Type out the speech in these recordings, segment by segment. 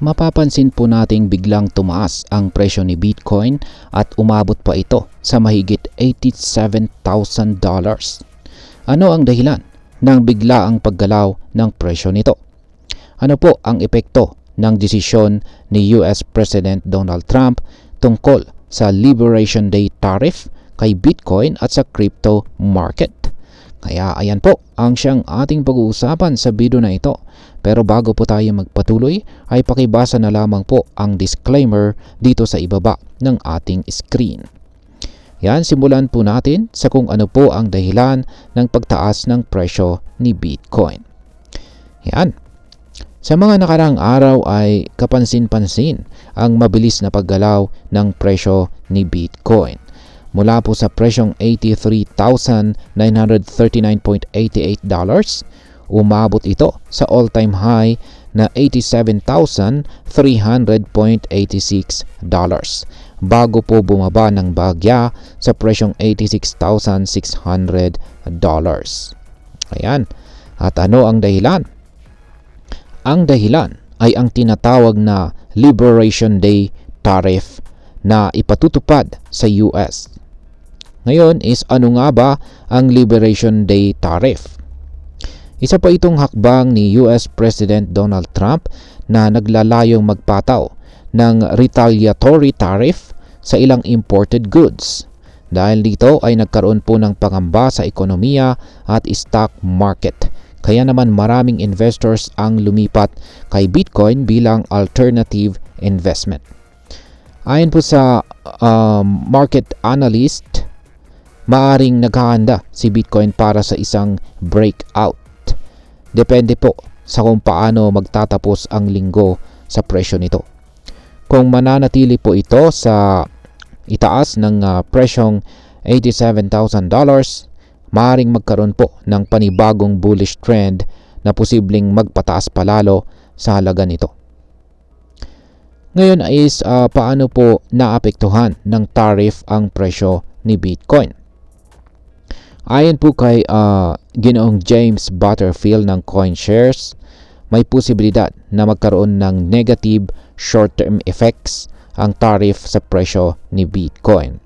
mapapansin po nating biglang tumaas ang presyo ni Bitcoin at umabot pa ito sa mahigit $87,000. Ano ang dahilan ng biglaang paggalaw ng presyo nito? Ano po ang epekto ng desisyon ni US President Donald Trump tungkol sa Liberation Day tariff kay Bitcoin at sa crypto market? Kaya ayan po ang siyang ating pag-uusapan sa video na ito. Pero bago po tayo magpatuloy ay pakibasa na lamang po ang disclaimer dito sa ibaba ng ating screen. Yan, simulan po natin sa kung ano po ang dahilan ng pagtaas ng presyo ni Bitcoin. Yan. Sa mga nakarang araw ay kapansin-pansin ang mabilis na paggalaw ng presyo ni Bitcoin. Mula po sa presyong $83,939.88, umabot ito sa all-time high na $87,300.86 bago po bumaba ng bahagya sa presyong $86,600. Ayan. At ano ang dahilan? Ang dahilan ay ang tinatawag na Liberation Day tariff na ipatutupad sa US. Ngayon is ano nga ba ang Liberation Day tariff? Isa pa itong hakbang ni US President Donald Trump na naglalayong magpataw ng retaliatory tariff sa ilang imported goods. Dahil dito ay nagkaroon po ng pangamba sa ekonomiya at stock market. Kaya naman maraming investors ang lumipat kay Bitcoin bilang alternative investment. Ayon po sa market analyst, maaring naghahanda si Bitcoin para sa isang breakout. Depende po sa kung paano magtatapos ang linggo sa presyo nito. Kung mananatili po ito sa itaas ng presyong $87,000, maaring magkaroon po ng panibagong bullish trend na posibleng magpataas palalo sa halaga nito. Ngayon is paano po naapektuhan ng tariff ang presyo ni Bitcoin? Ayon po kay Ginoong James Butterfield ng CoinShares, may posibilidad na magkaroon ng negative short-term effects ang tariff sa presyo ni Bitcoin.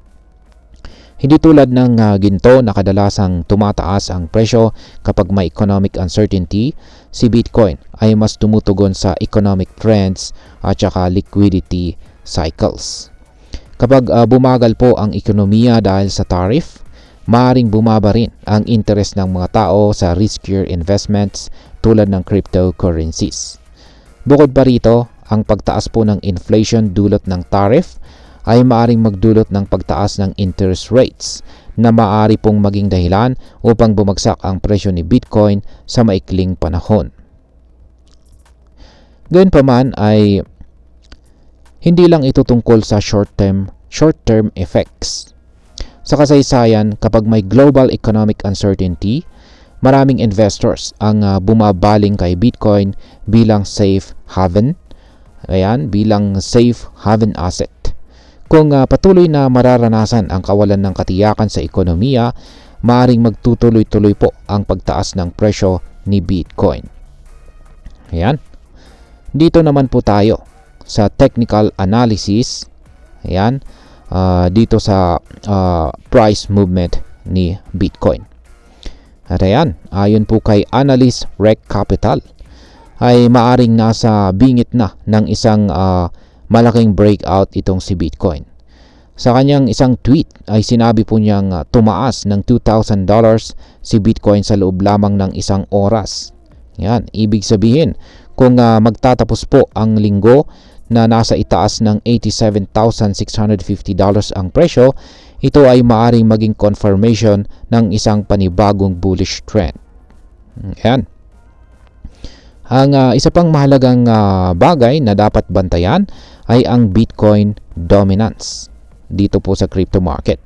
Hindi tulad ng ginto na kadalasang tumataas ang presyo kapag may economic uncertainty, si Bitcoin ay mas tumutugon sa economic trends at saka liquidity cycles. Kapag bumagal po ang ekonomiya dahil sa tariff, maaaring bumaba rin ang interest ng mga tao sa riskier investments tulad ng cryptocurrencies. Bukod pa rito, ang pagtaas po ng inflation dulot ng tariff ay maaaring magdulot ng pagtaas ng interest rates na maaari pong maging dahilan upang bumagsak ang presyo ni Bitcoin sa maikling panahon. Gayunpaman ay hindi lang ito tungkol sa short-term effects. Sa kasaysayan, kapag may global economic uncertainty, maraming investors ang bumabaling kay Bitcoin bilang safe haven. Ayan, bilang safe haven asset. Kung patuloy na mararanasan ang kawalan ng katiyakan sa ekonomiya, maaaring magtutuloy-tuloy po ang pagtaas ng presyo ni Bitcoin. Ayan. Dito naman po tayo sa technical analysis. Ayan. Dito sa price movement ni Bitcoin. At ayan, ayon po kay Analyst Rec Capital, ay maaring nasa bingit na ng isang malaking breakout itong si Bitcoin. Sa kanyang isang tweet ay sinabi po niyang tumaas ng $2,000 si Bitcoin sa loob lamang ng isang oras. Yan, ibig sabihin kung magtatapos po ang linggo na nasa itaas ng $87,650 ang presyo, ito ay maaring maging confirmation ng isang panibagong bullish trend. Yan. Ang isa pang mahalagang bagay na dapat bantayan ay ang Bitcoin dominance dito po sa crypto market.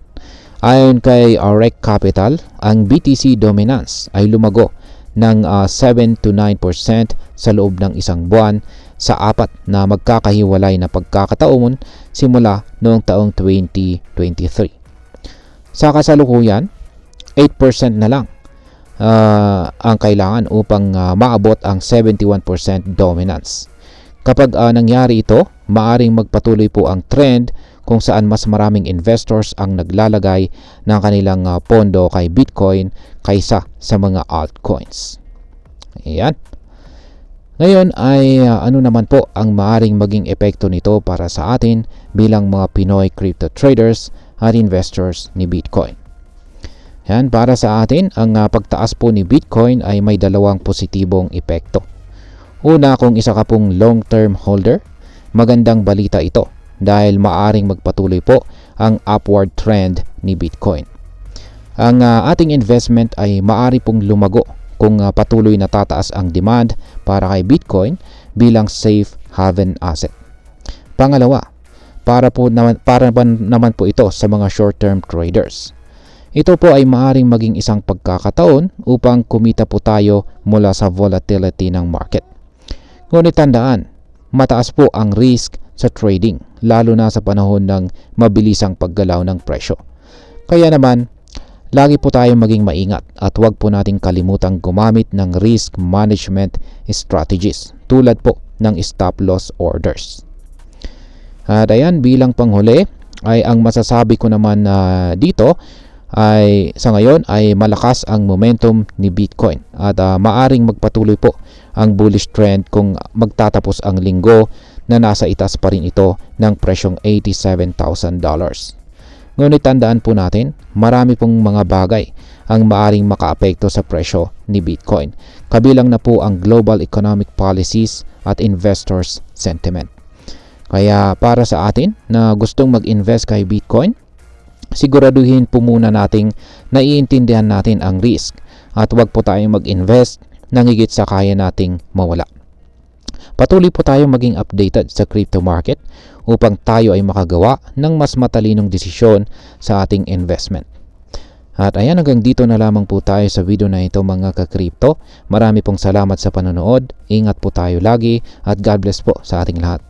Ayon kay Rec Capital, ang BTC dominance ay lumago ng 7 to 9% sa loob ng isang buwan sa apat na magkakahiwalay na pagkakataon simula noong taong 2023. Sa kasalukuyan, 8% na lang ang kailangan upang maabot ang 71% dominance. Kapag nangyari ito, maaring magpatuloy po ang trend kung saan mas maraming investors ang naglalagay ng kanilang pondo kay Bitcoin kaysa sa mga altcoins. Ayan. Ngayon ay ano naman po ang maaring maging epekto nito para sa atin bilang mga Pinoy crypto traders at investors ni Bitcoin. Yan, para sa atin, ang pagtaas po ni Bitcoin ay may dalawang positibong epekto. Una, kung isa ka pong long-term holder, magandang balita ito dahil maaring magpatuloy po ang upward trend ni Bitcoin. Ang ating investment ay maari pong lumago kung patuloy na tataas ang demand para kay Bitcoin bilang safe haven asset. Pangalawa, para naman po ito sa mga short-term traders. Ito po ay maaaring maging isang pagkakataon upang kumita po tayo mula sa volatility ng market. Ngunit tandaan, mataas po ang risk sa trading, lalo na sa panahon ng mabilisang paggalaw ng presyo. Kaya naman, lagi po tayong maging maingat at huwag po nating kalimutang gumamit ng risk management strategies tulad po ng stop loss orders. At ayan, bilang panghuli ay ang masasabi ko naman dito ay sa ngayon ay malakas ang momentum ni Bitcoin at maaring magpatuloy po ang bullish trend kung magtatapos ang linggo na nasa itaas pa rin ito ng presyong $87,000. Ngunit tandaan po natin, marami pong mga bagay ang maaring makaapekto sa presyo ni Bitcoin. Kabilang na po ang global economic policies at investors sentiment. Kaya para sa atin na gustong mag-invest kay Bitcoin, siguraduhin po muna nating naiintindihan natin ang risk at huwag po tayong mag-invest nang higit sa kaya nating mawala. Patuloy po tayong maging updated sa crypto market upang tayo ay makagawa ng mas matalinong desisyon sa ating investment. At ayan, hanggang dito na lamang po tayo sa video na ito mga ka-crypto. Marami pong salamat sa panonood. Ingat po tayo lagi at God bless po sa ating lahat.